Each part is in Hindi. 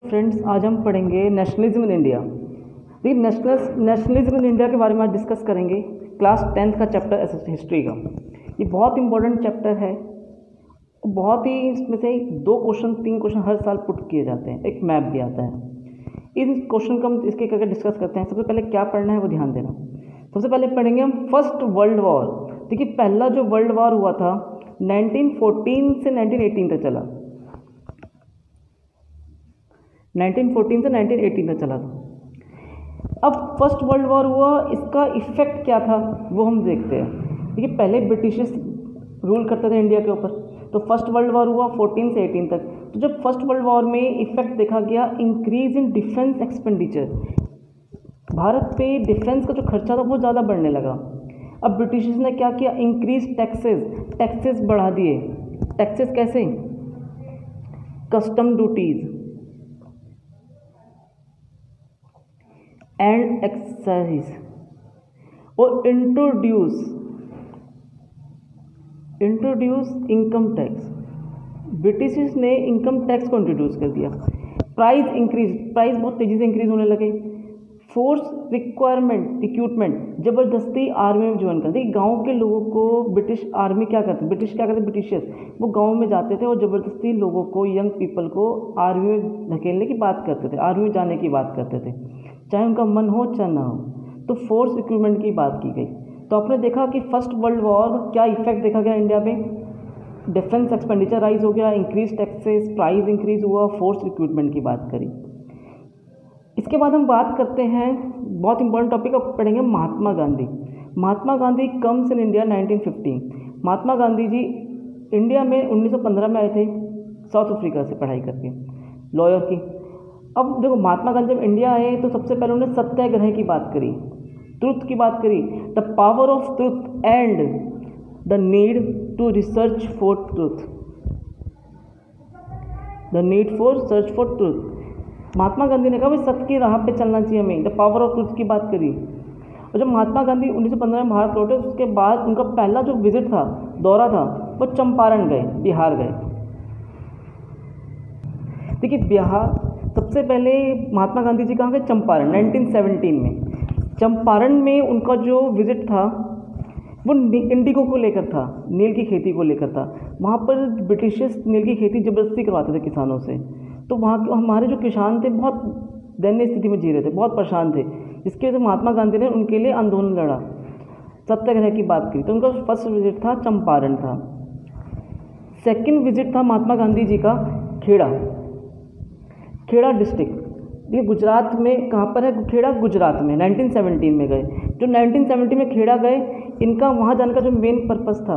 फ्रेंड्स, आज हम पढ़ेंगे नेशनलिज्म इन इंडिया। देखिए, नेशनलिज्म इन इंडिया के बारे में आज डिस्कस करेंगे। क्लास 10th का चैप्टर हिस्ट्री का। ये बहुत इंपॉर्टेंट चैप्टर है। बहुत ही इसमें से 3 क्वेश्चन हर साल पुट किए जाते हैं। एक मैप भी आता है। इन क्वेश्चन को हम इसके करके डिस्कस करते हैं। सबसे पहले क्या पढ़ना है वो ध्यान देना। सबसे पहले पढ़ेंगे हम फर्स्ट वर्ल्ड वॉर। देखिए, पहला जो वर्ल्ड वॉर हुआ था 1914 से 1918 तक चला। 1914 से 1918 तक चला था। अब फर्स्ट वर्ल्ड वॉर हुआ, इसका इफेक्ट क्या था वो हम देखते हैं। देखिए, पहले ब्रिटिशर्स रूल करते थे इंडिया के ऊपर, तो फर्स्ट वर्ल्ड वॉर हुआ 14 से 18 तक। तो जब फर्स्ट वर्ल्ड वॉर में इफेक्ट देखा गया increase in defence expenditure, Bharat पे डिफेंस का जो खर्चा था बहुत ज़्यादा बढ़ने लगा। अब ब्रिटिशर्स ने क्या किया, इंक्रीज टैक्सेस बढ़ा दिए। टैक्सेस कैसे, कस्टम ड्यूटीज एंड एक्साइज, और इंट्रोड्यूस इनकम टैक्स। ब्रिटिशर्स ने इनकम टैक्स को इंट्रोड्यूस कर दिया। प्राइस बहुत तेज़ी से इंक्रीज होने लगे। फोर्स रिक्वायरमेंट इक्विपमेंट, ज़बरदस्ती आर्मी में ज्वाइन कर दी। गाँव के लोगों को ब्रिटिश आर्मी क्या करते, ब्रिटिशर्स वो गाँव में जाते थे और ज़बरदस्ती लोगों को, यंग पीपल को आर्मी में धकेलने की बात करते थे, आर्मी में जाने की बात करते थे, चाहे उनका मन हो चाहे ना हो। तो फोर्स रिक्रूटमेंट की बात की गई। तो आपने देखा कि फर्स्ट वर्ल्ड वॉर क्या इफेक्ट देखा गया इंडिया पे। डिफेंस एक्सपेंडिचर राइज हो गया, इंक्रीज टैक्सेस, प्राइस इंक्रीज हुआ, फोर्स रिक्रूटमेंट की बात करी। इसके बाद हम बात करते हैं, बहुत इंपॉर्टेंट टॉपिक अब पढ़ेंगे, Mahatma Gandhi. Mahatma Gandhi comes in India 1915। Mahatma Gandhi ji India में 1915 में आए थे, साउथ अफ्रीका से पढ़ाई करके, लॉयर की। अब देखो, महात्मा गांधी जब इंडिया आए तो सबसे पहले उन्होंने सत्याग्रह की बात करी, ट्रुथ की बात करी, the power of truth and the need to research for truth, the need for search for truth. Mahatma Gandhi ने कहा भाई सत्य की राह पे चलना चाहिए हमें, द पावर ऑफ ट्रुथ की बात करी। और जब महात्मा गांधी 1915 में भारत लौटे, उसके बाद उनका पहला जो विजिट था, दौरा था, वो चंपारण गए, बिहार गए। देखिए, बिहार सबसे पहले महात्मा गांधी जी कहाँ गए, चंपारण, 1917 में। चंपारण में उनका जो विजिट था वो इंडिगो को लेकर था, नील की खेती को लेकर था। वहाँ पर ब्रिटिशर्स नील की खेती ज़बरदस्ती करवाते थे किसानों से। तो वहाँ के हमारे जो किसान थे बहुत दयनीय स्थिति में जी रहे थे, बहुत परेशान थे, जिसकी वजह से महात्मा गांधी ने उनके लिए आंदोलन लड़ा, सत्याग्रह की बात की। तो उनका फर्स्ट विजिट था चंपारण था। सेकंड विजिट था महात्मा गांधी जी का खेड़ा डिस्ट्रिक्ट, ये गुजरात में। कहाँ पर है खेड़ा, गुजरात में, 1917 में गए। जो 1917 में खेड़ा गए, इनका वहाँ जाने का जो मेन पर्पस था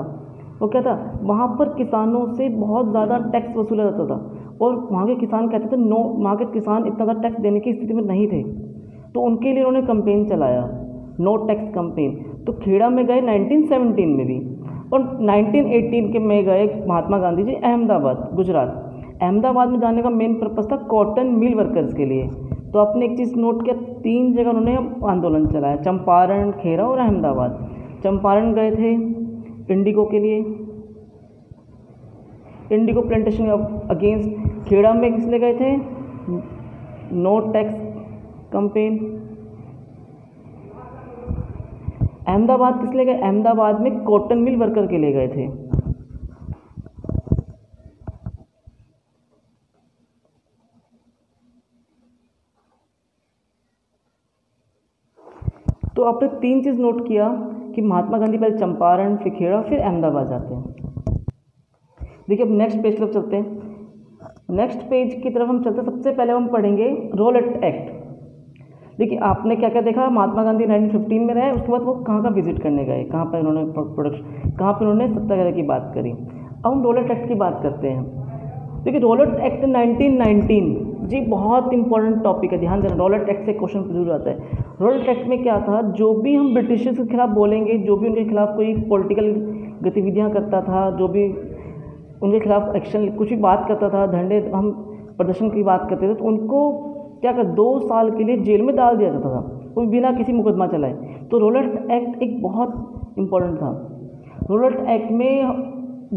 वो क्या था, वहाँ पर किसानों से बहुत ज़्यादा टैक्स वसूला जाता था और वहाँ के किसान कहते थे नो, वहाँ के किसान इतना ज़्यादा टैक्स देने की स्थिति में नहीं थे। तो उनके लिए उन्होंने कैंपेन चलाया, नो टैक्स कैंपेन। तो खेड़ा में गए 1917 में भी, और 1918 के में गए महात्मा गांधी जी अहमदाबाद, गुजरात। अहमदाबाद में जाने का मेन पर्पस था कॉटन मिल वर्कर्स के लिए। तो आपने एक चीज़ नोट किया, 3 जगह उन्होंने आंदोलन चलाया, चंपारण, खेड़ा और अहमदाबाद। चंपारण गए थे इंडिगो के लिए, इंडिगो प्लांटेशन अगेंस्ट। खेड़ा में किस लिए गए थे, नो टैक्स कैंपेन। अहमदाबाद किस लिए गए, अहमदाबाद में कॉटन मिल वर्कर के लिए गए थे। तो आपने 3 चीज़ नोट किया कि महात्मा गांधी पहले चंपारण, फिर खेड़ा, फिर अहमदाबाद जाते हैं। देखिए, अब नेक्स्ट पेज की तरफ चलते हैं। नेक्स्ट पेज की तरफ हम चलते हैं। सबसे पहले हम पढ़ेंगे रॉलेट एक्ट। देखिए, आपने क्या क्या देखा, महात्मा गांधी 1915 में रहे, उसके बाद वो कहाँ विजिट करने गए, कहाँ पर उन्होंने सत्याग्रह की बात करी। अब हम रॉलेट एक्ट की बात करते हैं। देखिए, रॉलेट एक्ट 1919 जी बहुत इंपॉर्टेंट टॉपिक है, ध्यान देना। रॉलेट एक्ट से क्वेश्चन जरूर आता है। रॉलेट एक्ट में क्या था, जो भी हम ब्रिटिशर्स के खिलाफ बोलेंगे, जो भी उनके खिलाफ कोई पॉलिटिकल गतिविधियां करता था, जो भी उनके खिलाफ एक्शन, कुछ भी बात करता था, धरने, हम प्रदर्शन की बात करते थे, तो उनको क्या कर 2 साल के लिए जेल में डाल दिया जाता था। वो बिना किसी मुकदमा चलाए। तो रोलेट एक्ट एक बहुत इम्पोर्टेंट था। रोलेट एक्ट में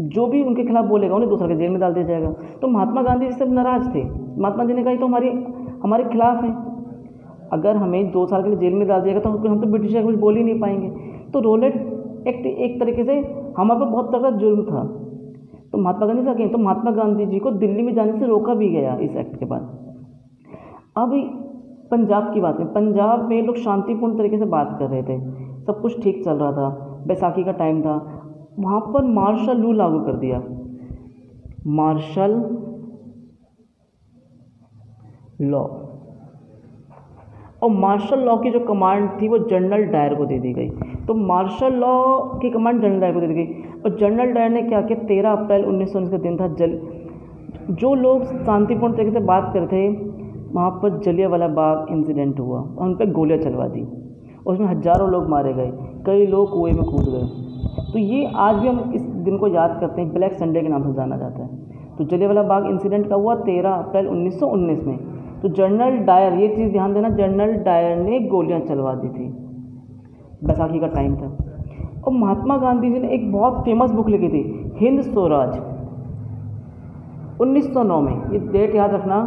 जो भी उनके खिलाफ बोलेगा उन्हें 2 साल के जेल में डाल दिया जाएगा। तो महात्मा गांधी जी से नाराज़ थे। महात्मा जी ने कहा तो हमारे खिलाफ है, अगर हमें 2 साल के लिए जेल में डाल दिएगा तो हम तो ब्रिटिश कुछ बोल ही नहीं पाएंगे। तो रोलेट एक्ट एक तरीके से हमारे पर बहुत तगड़ा जुर्म था। तो महात्मा गांधी से कहें तो महात्मा गांधी जी को दिल्ली में जाने से रोका भी गया इस एक्ट के बाद। अब पंजाब की बात है। पंजाब में लोग शांतिपूर्ण तरीके से बात कर रहे थे, सब कुछ ठीक चल रहा था, बैसाखी का टाइम था। वहाँ पर मार्शल लॉ लागू कर दिया। मार्शल लॉ, और मार्शल लॉ की जो कमांड थी वो जनरल डायर को दे दी गई। तो मार्शल लॉ की कमांड जनरल डायर को दे दी गई। और जनरल डायर ने क्या किया, 13 अप्रैल 1919 का दिन था। जो लोग शांतिपूर्ण तरीके से बात कर रहे थे वहाँ पर जलियांवाला बाग इंसिडेंट हुआ और उन पर गोलियाँ चलवा दी। उसमें हज़ारों लोग मारे गए, कई लोग कुएं में कूद गए। तो ये आज भी हम इस दिन को याद करते हैं, ब्लैक संडे के नाम से जाना जाता है। तो जलियांवाला बाग इंसिडेंट का हुआ 13 अप्रैल 1919 में। तो जनरल डायर, ये चीज़ ध्यान देना, जनरल डायर ने गोलियां चलवा दी थी, बैसाखी का टाइम था। और महात्मा गांधी जी ने एक बहुत फेमस बुक लिखी थी, हिंद स्वराज, 1909 में। ये डेट याद रखना,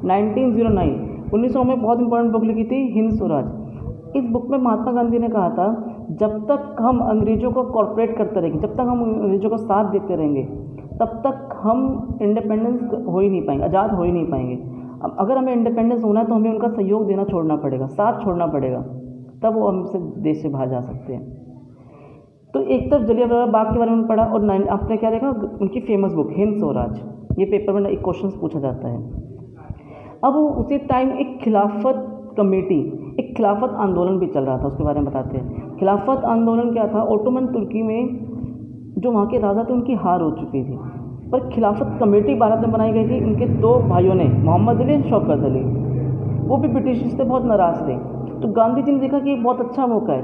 1909 में बहुत इंपॉर्टेंट बुक लिखी थी, हिंद स्वराज। इस बुक में महात्मा गांधी ने कहा था जब तक हम अंग्रेज़ों को कॉर्पोरेट करते रहेंगे, जब तक हम अंग्रेज़ों का साथ देते रहेंगे, तब तक हम इंडिपेंडेंस हो ही नहीं पाएंगे, आज़ाद हो ही नहीं पाएंगे। अब अगर हमें इंडिपेंडेंस होना है तो हमें उनका सहयोग देना छोड़ना पड़ेगा, साथ छोड़ना पड़ेगा, तब वो हमसे देश से बाहर जा सकते हैं। तो एक तरफ जलियांवाला बाग के बारे में पढ़ा और आपने क्या देखा, उनकी फेमस बुक हिंद स्वराज, ये पेपर में एक क्वेश्चन पूछा जाता है। अब उसी टाइम एक खिलाफत कमेटी, एक खिलाफत आंदोलन भी चल रहा था, उसके बारे में बताते हैं। खिलाफत आंदोलन क्या था, ओटोमन तुर्की में जो वहाँ के राजा थे उनकी हार हो चुकी थी, पर खिलाफत कमेटी भारत में बनाई गई थी। उनके 2 भाइयों ने, मोहम्मद अली, शौकत अली, वो भी ब्रिटिश से बहुत नाराज़ थे। तो गांधी जी ने देखा कि ये बहुत अच्छा मौका है,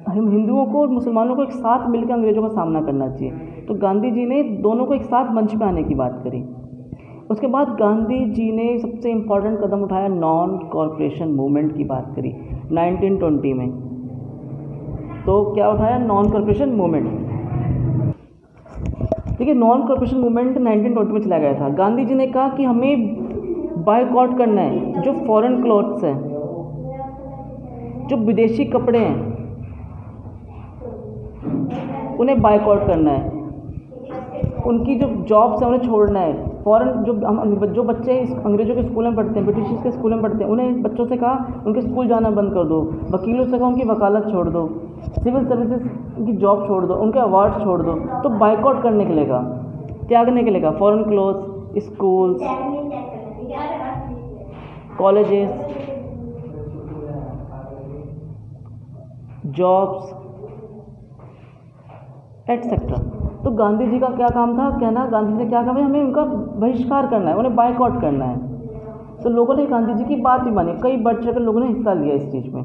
हम हिंदुओं को और मुसलमानों को एक साथ मिलकर अंग्रेज़ों का सामना करना चाहिए। तो गांधी जी ने दोनों को एक साथ मंच पर आने की बात करी। उसके बाद गांधी जी ने सबसे इम्पॉर्टेंट कदम उठाया, नॉन कॉरपोरेशन मूवमेंट की बात करी 1920 में। तो क्या उठाया, नॉन कॉरपोरेशन मूवमेंट। देखिए, नॉन कॉरपोरेशन मूवमेंट 1920 में चलाया गया था। गांधी जी ने कहा कि हमें बायकॉट करना है, जो फॉरेन क्लॉथ्स हैं, जो विदेशी कपड़े हैं, उन्हें बायकॉट करना है। उनकी जो जॉब्स हैं उन्हें छोड़ना है। फॉरेन जो बच्चे अंग्रेज़ों के स्कूल में पढ़ते हैं, ब्रिटिश के स्कूल में पढ़ते हैं, उन्हें बच्चों से कहा उनके स्कूल जाना बंद कर दो। वकीलों से कहा उनकी वकालत छोड़ दो, सिविल सर्विसेज की जॉब छोड़ दो, उनके अवार्ड छोड़ दो। तो बायकॉट करने के लिए कहा, त्यागने के लिए कहा, foreign clothes, schools, colleges, jobs etcetera. तो गांधी जी का क्या काम था, कहना गांधी जी ने क्या कहा, हमें उनका बहिष्कार करना है, उन्हें बायकॉट करना है। तो लोगों ने गांधी जी की बात भी मानी, कई बढ़ चढ़कर लोगों ने हिस्सा लिया इस चीज़ में।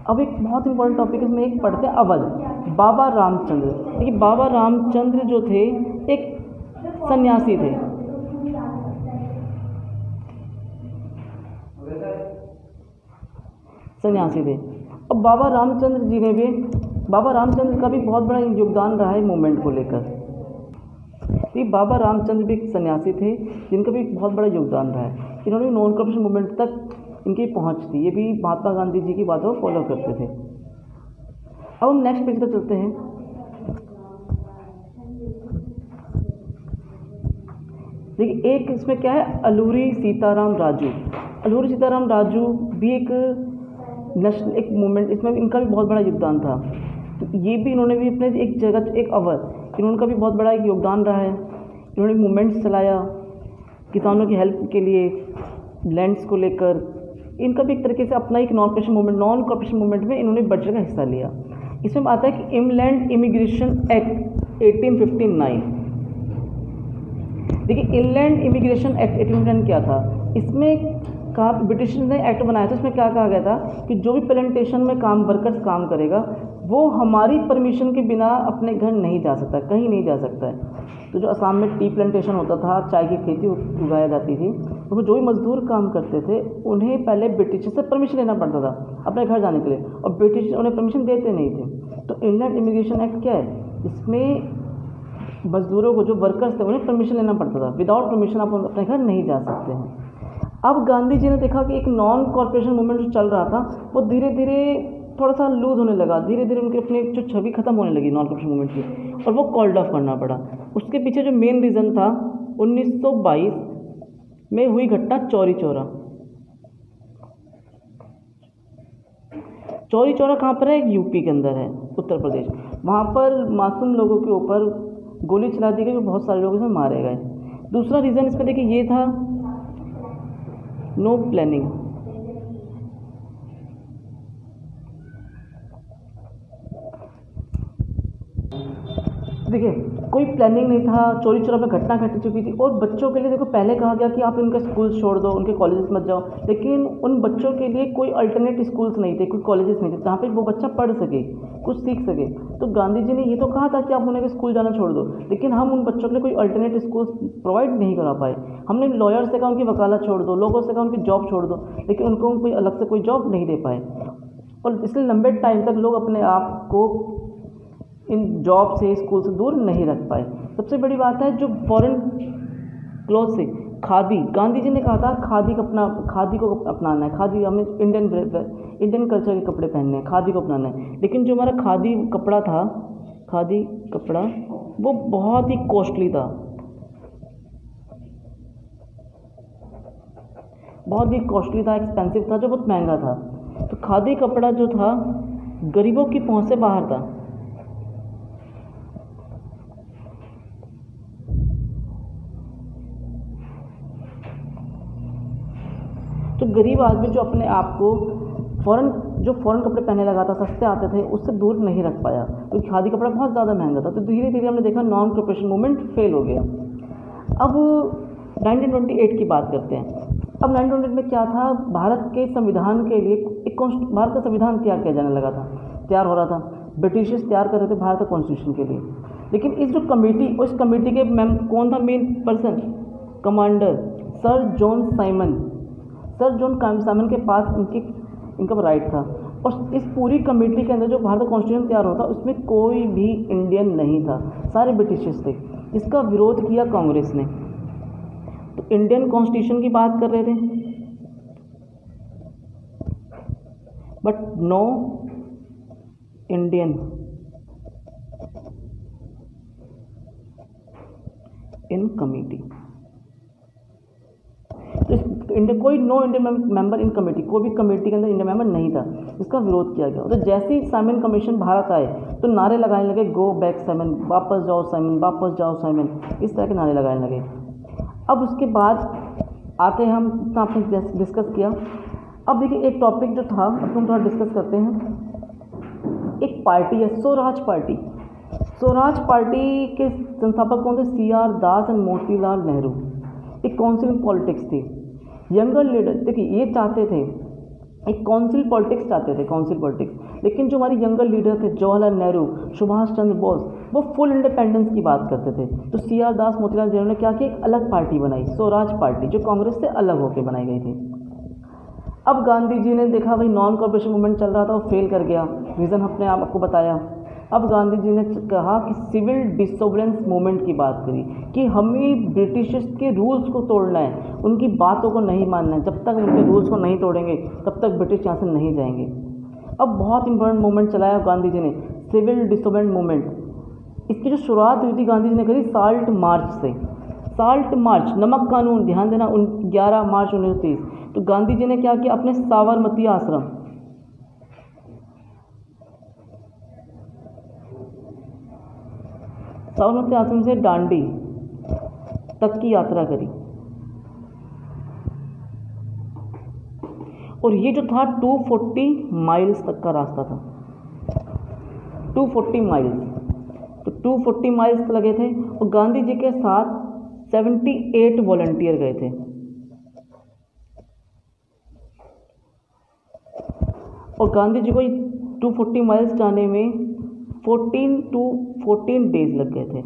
अब एक बहुत इंपॉर्टेंट टॉपिक इसमें एक पढ़ते हैं, अवध, बाबा रामचंद्र। देखिए, बाबा रामचंद्र जो थे एक सन्यासी थे। अब बाबा रामचंद्र जी ने भी, बाबा रामचंद्र का भी बहुत बड़ा योगदान रहा है मूवमेंट को लेकर। ये बाबा रामचंद्र भी एक सन्यासी थे जिनका भी बहुत बड़ा योगदान रहा है। इन्होंने नॉन कॉरपोरेशन मूवमेंट तक इनकी पहुंच थी, ये भी महात्मा गांधी जी की बातों को फॉलो करते थे। अब हम नेक्स्ट पेज पर चलते हैं। देखिए, एक इसमें क्या है, अलूरी सीताराम राजू। अलूरी सीताराम राजू भी एक नेशनल एक मूवमेंट, इसमें इनका भी बहुत बड़ा योगदान था। तो ये भी इन्होंने भी अपने एक जगह, एक अवध, इनका भी बहुत बड़ा एक योगदान रहा है। इन्होंने मूवमेंट्स चलाया किसानों की हेल्प के लिए, लैंड्स को लेकर। इनका भी एक तरीके से अपना एक नॉन कॉरपोरेशन मूवमेंट में इन्होंने बढ़ चढ़कर हिस्सा लिया। इसमें आता है कि इनलैंड इमिग्रेशन एक्ट 1859। देखिए, इनलैंड इमिग्रेशन एक्ट 1859 क्या था, इसमें कहा, ब्रिटिश ने एक्ट बनाया था, उसमें क्या कहा गया था कि जो भी प्लांटेशन में वर्कर्स काम करेगा वो हमारी परमिशन के बिना अपने घर नहीं जा सकता, कहीं नहीं जा सकता है। तो जो असम में टी प्लांटेशन होता था, चाय की खेती उगाया जाती थी, तो जो भी मजदूर काम करते थे उन्हें पहले ब्रिटिश से परमिशन लेना पड़ता था अपने घर जाने के लिए, और ब्रिटिश उन्हें परमिशन देते नहीं थे। तो इंडियन इमिग्रेशन एक्ट क्या है, इसमें मजदूरों को, जो वर्कर्स थे, उन्हें परमिशन लेना पड़ता था। विदाउट परमिशन आप अपने घर नहीं जा सकते हैं। अब गांधी जी ने देखा कि एक नॉन कॉर्पोरेशन मूवमेंट जो चल रहा था वो धीरे धीरे थोड़ा सा लूज होने लगा, धीरे धीरे उनकी अपनी जो छवि खत्म होने लगी नॉन कॉर्पोरेशन मूवमेंट की, और वो कॉल्ड ऑफ करना पड़ा। उसके पीछे जो मेन रीज़न था 1922 में हुई घटना चौरी चौरा। चौरी चौरा कहाँ पर है, यूपी के अंदर है, उत्तर प्रदेश। वहाँ पर मासूम लोगों के ऊपर गोली चला दी गई, बहुत सारे लोग इसमें मारे गए। दूसरा रीज़न इसका देखिए ये था, नो प्लानिंग। देखिए कोई प्लानिंग नहीं था, चोरी चोरा में घटना घट चुकी थी, और बच्चों के लिए देखो पहले कहा गया कि आप इनके स्कूल छोड़ दो, उनके कॉलेजेस मत जाओ, लेकिन उन बच्चों के लिए कोई अल्टरनेट स्कूल्स नहीं थे, कोई कॉलेजेस नहीं थे जहाँ पे वो बच्चा पढ़ सके, कुछ सीख सके। तो गांधी जी ने ये तो कहा था कि आप उन्हें स्कूल जाना छोड़ दो, लेकिन हम उन बच्चों के लिए कोई अल्टरनेट स्कूल प्रोवाइड नहीं करा पाए। हमने लॉयर से कहा उनकी वकालत छोड़ दो, लोगों से कहा उनकी जॉब छोड़ दो, लेकिन उनको कोई अलग से कोई जॉब नहीं दे पाए, और इसलिए लंबे टाइम तक लोग अपने आप को इन जॉब से, स्कूल से दूर नहीं रख पाए। सबसे बड़ी बात है जो फॉरेन क्लॉथ से खादी, गांधी जी ने कहा था खादी को अपनाना है, खादी हमें इंडियन कल्चर के कपड़े पहनने हैं, खादी को अपनाना है। लेकिन जो हमारा खादी कपड़ा था, खादी कपड़ा वो बहुत ही कॉस्टली था, बहुत ही कॉस्टली था, एक्सपेंसिव था, जो बहुत महंगा था। तो खादी कपड़ा जो था गरीबों की पहुंच से बाहर था। तो गरीब आदमी जो अपने आप को फॉरेन कपड़े पहनने लगा था, सस्ते आते थे, उससे दूर नहीं रख पाया, क्योंकि खादी कपड़ा बहुत ज़्यादा महंगा था। तो धीरे धीरे हमने देखा नॉन कॉर्पोरेशन मूवमेंट फेल हो गया। अब 1928 की बात करते हैं। अब 1928 में क्या था, भारत के संविधान के लिए भारत का संविधान तैयार किया जाने लगा था, तैयार हो रहा था, ब्रिटिशर्स तैयार कर रहे थे भारत का कॉन्स्टिट्यूशन के लिए। लेकिन इस जो कमेटी, उस कमेटी के कौन था main person, commander sir John Simon. Sir John Simon के पास इनका राइट था, और इस पूरी कमेटी के अंदर जो भारत का कॉन्स्टिट्यूशन तैयार होता उसमें कोई भी इंडियन नहीं था, सारे ब्रिटिशर्स थे। इसका विरोध किया कांग्रेस ने। तो इंडियन कॉन्स्टिट्यूशन की बात कर रहे थे, but no Indian in committee. तो इंडिया कोई no Indian member in committee, कोई भी कमेटी के अंदर इंडियन मेंबर नहीं था। इसका विरोध किया गया। तो जैसे ही साइमन कमीशन भारत आए तो नारे लगाने लगे, गो बैक साइमन, वापस जाओ साइमन, वापस जाओ साइमन, इस तरह के नारे लगाने लगे। अब उसके बाद आते हैं हम, इतना आपने डिस्कस किया। अब देखिए एक टॉपिक जो था अब हम थोड़ा डिस्कस करते हैं। एक पार्टी है स्वराज पार्टी। स्वराज पार्टी के संस्थापक कौन थे, CR Das and Motilal Nehru. एक काउंसिल पॉलिटिक्स थी। यंगर लीडर, देखिए ये चाहते थे, एक काउंसिल पॉलिटिक्स चाहते थे, काउंसिल पॉलिटिक्स। लेकिन जो हमारे यंगर लीडर थे जवाहरलाल नेहरू, सुभाष चंद्र बोस, वो फुल इंडिपेंडेंस की बात करते थे। तो CR दास मोतीलाल नेहरू ने क्या किया, एक अलग पार्टी बनाई, स्वराज पार्टी, जो कांग्रेस से अलग होकर बनाई गई थी। अब गांधी जी ने देखा भाई नॉन कॉर्पोरेशन मूवमेंट चल रहा था, वो फेल कर गया, रीज़न अपने आपको बताया। अब गांधी जी ने कहा कि सिविल डिसोबरेंस मूवमेंट की बात करी कि हमें ब्रिटिशर्स के रूल्स को तोड़ना है, उनकी बातों को नहीं मानना है। जब तक उनके रूल्स को नहीं तोड़ेंगे तब तक ब्रिटिश यहाँ से नहीं जाएंगे। अब बहुत इंपॉर्टेंट मूवमेंट चलाया गांधी जी ने, सिविल डिसोबरेंस मूवमेंट। इसकी जो शुरुआत हुई थी गांधी जी ने करी साल्ट मार्च से। साल्ट मार्च, नमक कानून, ध्यान देना, 11 मार्च 1930। तो गांधी जी ने क्या किया, अपने साबरमती आश्रम, साबरमती आश्रम से डांडी तक की यात्रा करी। और ये जो था 240 माइल्स तक का रास्ता था, 240 माइल्स। तो 240 माइल्स लगे थे, और गांधी जी के साथ 78 वॉलंटियर गए थे। और गांधी जी को 240 माइल्स जाने में 14 डेज लग गए थे।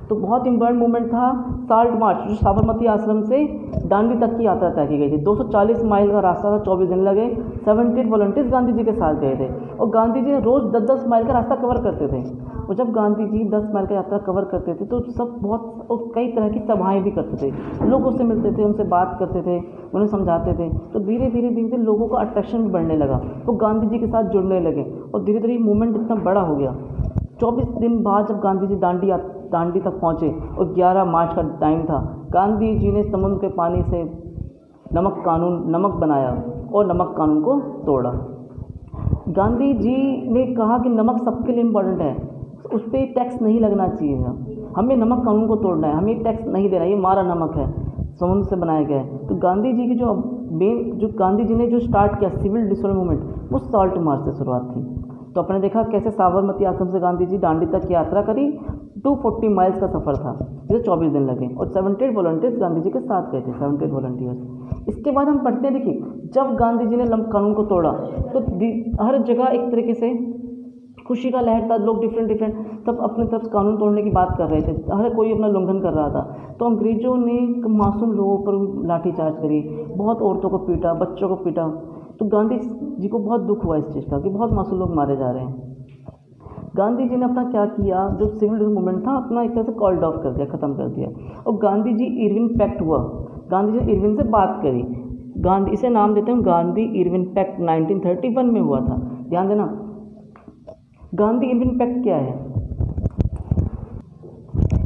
तो बहुत इम्पोर्टेंट मूवमेंट था साल्ट मार्च, जो साबरमती आश्रम से दांडी तक की यात्रा तय की गई थी। 240 माइल का रास्ता था, 24 दिन लगे। 78 वॉलंटियर्स गांधी जी के साथ गए थे और गांधी जी रोज़ 10-10 माइल का रास्ता कवर करते थे। और जब गांधी जी 10 माइल का यात्रा कवर करते थे तो सब बहुत और कई तरह की सभाएं भी करते थे, लोगों से मिलते थे, उनसे बात करते थे, उन्हें समझाते थे। तो धीरे धीरे लोगों का अट्रैक्शन भी बढ़ने लगा, वो गांधी जी के साथ जुड़ने लगे और धीरे धीरे मूवमेंट इतना बड़ा हो गया। 24 दिन बाद जब गांधी जी दांडी तक पहुँचे और 11 मार्च का टाइम था, गांधी जी ने समुद्र के पानी से नमक बनाया और नमक कानून को तोड़ा। गांधी जी ने कहा कि नमक सबके लिए इम्पोर्टेंट है, उस पर टैक्स नहीं लगना चाहिए, हमें नमक कानून को तोड़ना है, हमें टैक्स नहीं देना, ये हमारा नमक है, समुद्र से बनाया गया है। तो गांधी जी की जो गांधी जी ने जो स्टार्ट किया सिविल डिसऑर्डर मूवमेंट, वो साल्ट मार्च से शुरुआत थी। तो आपने देखा कैसे साबरमती आश्रम से गांधी जी दांडी तक की यात्रा करी। 240 माइल्स का सफ़र था, जिसे 24 दिन लगे और 78 वॉलंटियर्स गांधी जी के साथ गए थे, 78 वॉलंटियर्स। इसके बाद हम पढ़ते हैं, देखिए जब गांधी जी ने कानून को तोड़ा तो हर जगह एक तरीके से खुशी का लहर था, लोग डिफरेंट सब अपने तरफ कानून तोड़ने की बात कर रहे थे, हर कोई अपना उल्लंघन कर रहा था। तो अंग्रेज़ों ने मासूम लोगों पर लाठीचार्ज करी, बहुत औरतों को पीटा, बच्चों को पीटा। तो गांधी जी को बहुत दुख हुआ इस चीज़ का कि बहुत मासूम लोग मारे जा रहे हैं। गांधी जी ने अपना क्या किया, जो सिविल मूवमेंट था अपना एक तरह से कॉल्ड ऑफ कर दिया, ख़त्म कर दिया। और गांधी जी इरविन पैक्ट हुआ, गांधी जी ने इरविन से बात करी। गांधी इसे नाम देते हैं गांधी इरविन पैक्ट, 1931 में हुआ था। ध्यान देना, गांधी इरविन पैक्ट क्या है?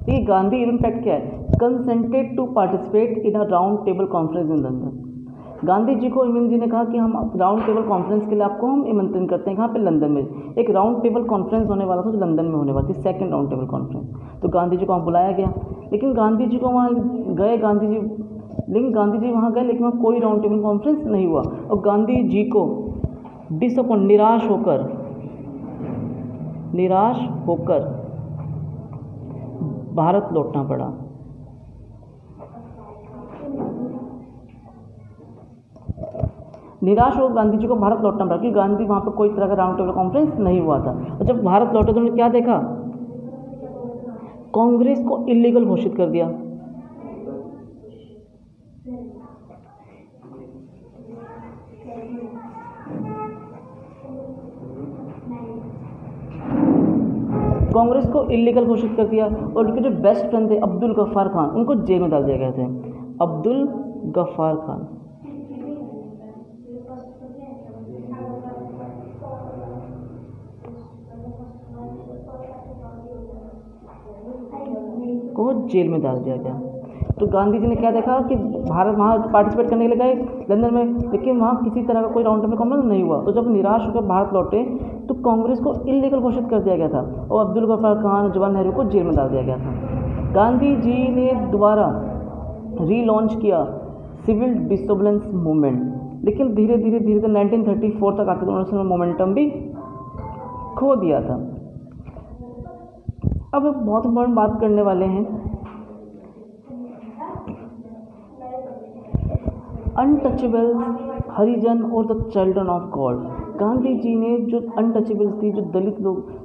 ये गांधी इरविन पैक्ट क्या है? Consented to participate in a round table conference in London. Gandhi ji को इरविन जी ने कहा कि हम राउंड टेबल कॉन्फ्रेंस के लिए आपको हम आमंत्रण करते हैं। कहाँ पे? लंदन में एक राउंड टेबल कॉन्फ्रेंस होने वाला था, जो लंदन में होने वाली थी, सेकंड राउंड टेबल कॉन्फ्रेंस। तो गांधी जी को वहाँ बुलाया गया, लेकिन गांधी जी को वहाँ गए, लेकिन गांधी जी वहाँ गए, लेकिन वहाँ कोई राउंड टेबल कॉन्फ्रेंस नहीं हुआ। और गांधी जी को निराश होकर भारत लौटना पड़ा। निराश हो गांधी जी को भारत लौटना पड़ा, क्योंकि गांधी वहाँ पर कोई तरह का राउंड टेबल कॉन्फ्रेंस नहीं हुआ था। और जब भारत लौटे तो उन्होंने क्या देखा? कांग्रेस को इलीगल घोषित कर दिया। कांग्रेस को इलीगल घोषित कर दिया और उनके जो बेस्ट फ्रेंड थे अब्दुल गफ्फार खान, उनको जेल में डाल दिया गए थे। अब्दुल गफ्फार खान को जेल में डाल दिया गया। तो गांधी जी ने क्या देखा कि भारत वहाँ पार्टिसिपेट करने के लिए गए लंदन में, लेकिन वहाँ किसी तरह का कोई राउंड टेबल कॉन्फ्रेंस नहीं हुआ। तो जब निराश होकर भारत लौटे तो कांग्रेस को इलीगल घोषित कर दिया गया था और अब्दुल गफ्फार खान, जवाहरलाल नेहरू को जेल में डाल दिया गया था। गांधी जी ने दोबारा रीलॉन्च किया सिविल डिसोबीडियंस मूवमेंट, लेकिन धीरे धीरे 1934 तक आते उन्होंने मोमेंटम भी खो दिया था। अब एक बहुत इम्पोर्टेंट बात करने वाले हैं, अनटचेबल्स, हरिजन और the children of God. Gandhi ji ने जो अनटचेबल्स थी, जो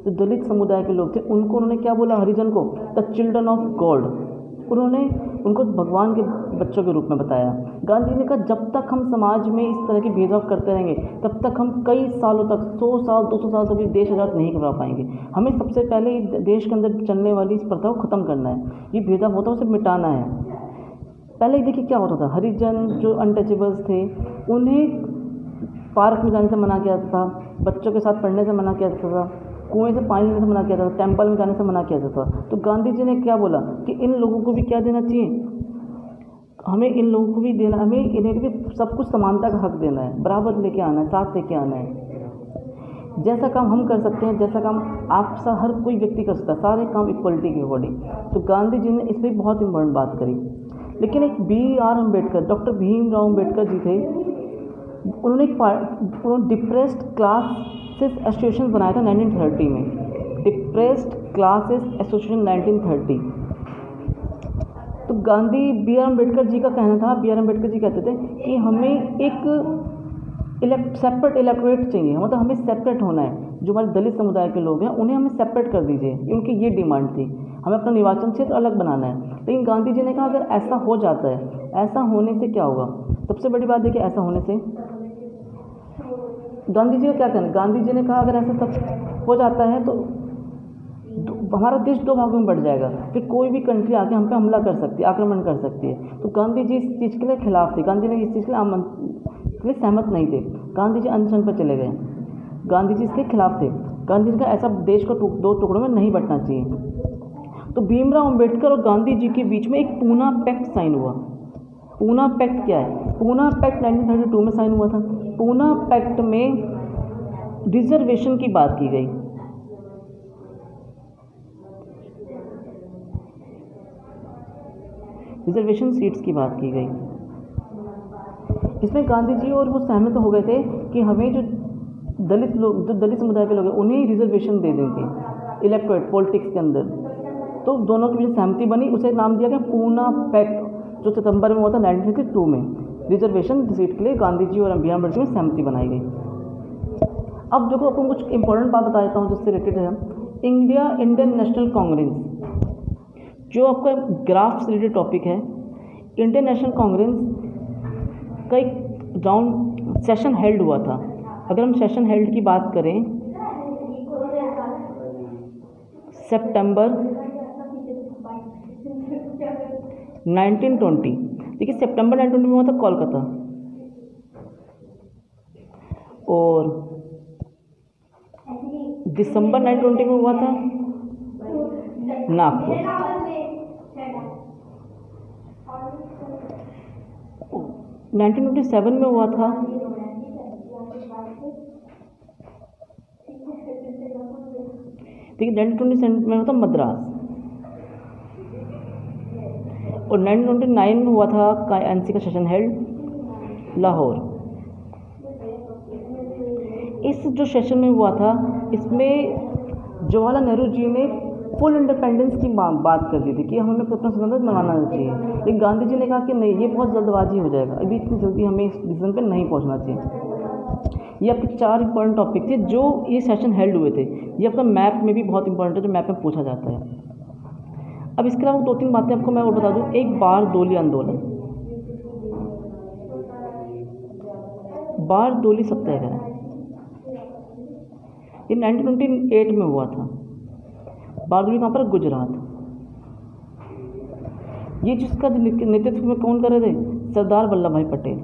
दलित समुदाय के लोग थे, उन्होंने क्या बोला? हरिजन को द चिल्ड्रन ऑफ गॉड। उन्होंने उनको भगवान के बच्चों के रूप में बताया। गांधी जी ने कहा जब तक हम समाज में इस तरह की भेदभाव करते रहेंगे तब तक हम कई सालों तक, 100 साल 200 साल तक देश आज़ाद नहीं करवा पाएंगे। हमें सबसे पहले देश के अंदर चलने वाली इस प्रथा को ख़त्म करना है, ये भेदभाव होता है उसे मिटाना है। पहले देखिए क्या होता था, हरिजन जो अनटचेबल्स थे उन्हें पार्क में जाने से मना किया जाता था, बच्चों के साथ पढ़ने से मना किया जाता था, कुएं से पानी लेने से मना किया जाता था, टेंपल में जाने से मना किया जाता था। तो गांधी जी ने क्या बोला कि इन लोगों को भी क्या देना चाहिए? हमें इन लोगों को भी देना, हमें इन्हें भी सब कुछ समानता का हक देना है, बराबर लेके आना है, साथ लेके आना है। जैसा काम हम कर सकते हैं, जैसा काम आपसा हर कोई व्यक्ति कर सकता है, सारे काम इक्वलिटी के अकॉर्डिंग। तो गांधी जी ने इस पर बहुत इंपॉर्टेंट बात करी। लेकिन एक BR अम्बेडकर, डॉक्टर भीमराव अम्बेडकर जी थे, उन्होंने डिप्रेस्ड क्लासेस एसोसिएशन बनाया था 1930 में, डिप्रेस्ड क्लासेस एसोसिएशन 1930। तो गांधी BR अम्बेडकर जी का कहना था, BR अम्बेडकर जी कहते थे कि हमें एक सेपरेट इलेक्टोरेट चाहिए, मतलब हमें सेपरेट होना है। जो हमारे दलित समुदाय के लोग हैं उन्हें हमें सेपरेट कर दीजिए, उनकी ये डिमांड थी, हमें अपना निर्वाचन क्षेत्र अलग बनाना है। लेकिन गांधी जी ने कहा अगर ऐसा हो जाता है, ऐसा होने से क्या होगा? सबसे बड़ी बात है कि ऐसा होने से गांधी जी का क्या कहना है? गांधी जी ने कहा अगर ऐसा सब हो जाता है तो हमारा देश दो भागों में बढ़ जाएगा, फिर कोई भी कंट्री आके हम पे हमला कर सकती है, आक्रमण कर सकती है। तो गांधी जी इस चीज़ के लिए खिलाफ थे, गांधी जी ने इस चीज़ के लिए सहमत नहीं थे, गांधी जी अनशन पर चले गए, गांधी जी इसके खिलाफ थे। गांधी जी का ऐसा देश को दो टुकड़ों में नहीं बंटना चाहिए। तो भीमराव अंबेडकर और गांधी जी के बीच में एक पूना पैक्ट साइन हुआ। पूना पैक्ट क्या है? पूना पैक्ट 1932 में साइन हुआ था। पूना पैक्ट में रिजर्वेशन की बात की गई। रिजर्वेशन सीट्स की बात की गई। इसमें गांधी जी और वो सहमत हो गए थे कि हमें जो दलित समुदाय के लोग हैं उन्हें रिजर्वेशन दे देंगे इलेक्टोरेट पॉलिटिक्स के अंदर। तो दोनों के बीच सहमति बनी, उसे नाम दिया गया पूना पैक्ट, जो सितंबर में हुआ था 1962 में। रिजर्वेशन सीट के लिए गांधी जी और भीमराव अम्बेडकर में सहमति बनाई गई। अब देखो आपको कुछ इंपॉर्टेंट बात बता देता हूँ जिससे रिलेटेड है। इंडियन नेशनल कांग्रेस, जो आपका ग्राफ से रिलेटेड टॉपिक है, इंडियन नेशनल कांग्रेस का एक राउंड सेशन हेल्ड हुआ था। अगर हम सेशन हेल्ड की बात करें, सितंबर 1920, देखिए सितंबर 1920 में हुआ था कोलकाता, और दिसंबर 1920 में हुआ था नागपुर। 1927 में हुआ था ठीक है, 1927 में हुआ था मद्रास, और 1929 में हुआ था एनसी का सेशन हेल्ड लाहौर। इस जो सेशन में हुआ था इसमें जवाहरलाल नेहरू जी ने फुल इंडिपेंडेंस की बात कर दी थी कि हमें अपना स्वतंत्रता मनाना चाहिए। लेकिन गांधी जी ने कहा कि नहीं, ये बहुत जल्दबाजी हो जाएगा, अभी इतनी जल्दी हमें इस डिसीजन पे नहीं पहुंचना चाहिए। ये आपके 4 इंपॉर्टेंट टॉपिक थे जो ये सेशन हेल्ड हुए थे। ये आपका मैप में भी बहुत इंपॉर्टेंट है, जो मैप में पूछा जाता है। अब इसके अलावा 2-3 बातें आपको मैं और बता दूं। एक बारदोली आंदोलन, बारदोली सत्याग्रह, ये 1928 में हुआ था। बारदोली कहाँ पर? गुजरात। ये जिसका नेतृत्व में कौन कर रहे थे? सरदार वल्लभ भाई पटेल।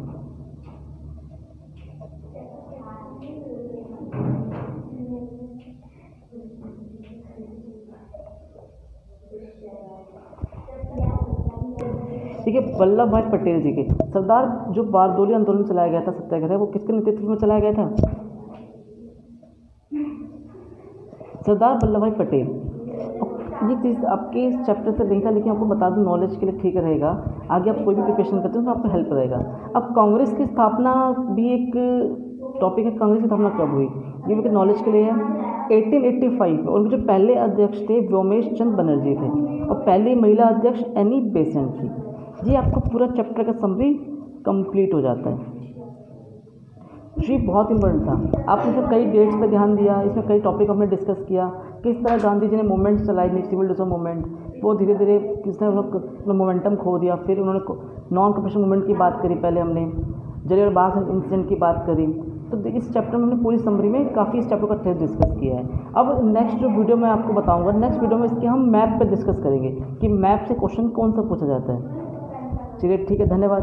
ठीक है, वल्लभ भाई पटेल जी के सरदार जो बारदोली आंदोलन चलाया गया था, सत्याग्रह, वो किसके नेतृत्व में चलाया गया था? सरदार वल्लभ भाई पटेल। ये चीज़ आपके इस चैप्टर से नहीं था, लेकिन आपको बता दूं नॉलेज के लिए ठीक रहेगा, आगे आप कोई भी प्रिपरेशन करते हो तो आपको हेल्प रहेगा। अब कांग्रेस की स्थापना भी एक टॉपिक है। कांग्रेस की स्थापना कब हुई, ये भी नॉलेज के लिए है। 1885 और उनके जो पहले अध्यक्ष थे व्योमेश चंद्र बनर्जी थे, और पहली महिला अध्यक्ष एनी बेसेंट थी। ये आपको पूरा चैप्टर का समरी कंप्लीट हो जाता है। जी बहुत इंपॉर्टेंट था। आपने इसमें कई डेट्स पे ध्यान दिया, इसमें कई टॉपिक हमने डिस्कस किया, किस तरह गांधी जी ने मूवमेंट्स चलाई, सिविल डिसोन मूवमेंट, वो धीरे धीरे किस तरह उन्होंने मोमेंटम खो दिया। फिर उन्होंने नॉन कॉपरेशन मूवमेंट की बात करी, पहले हमने जलियांवाला बाग इंसिडेंट की बात करी। तो इस चैप्टर में हमने पूरी समरी में काफ़ी इस चैप्टर का टेस्ट डिस्कस किया है। अब नेक्स्ट जो वीडियो मैं आपको बताऊँगा, नेक्स्ट वीडियो में इसके हम मैप पर डिस्कस करेंगे कि मैप से क्वेश्चन कौन सा पूछा जाता है। चलिए ठीक है, धन्यवाद।